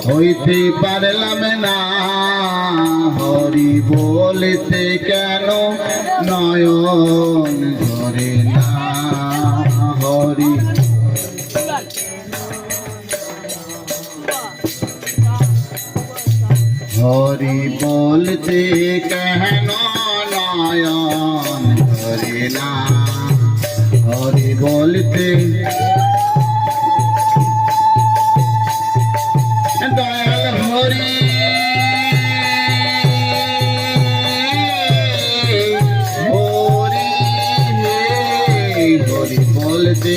হইতে পারলাম না হরি বলতে কেন নয়ন ধরে না হরি হরি বলতে কেন নয়ন ধরে না হরি বলতে দয়াল হরি হরি হরি বলতে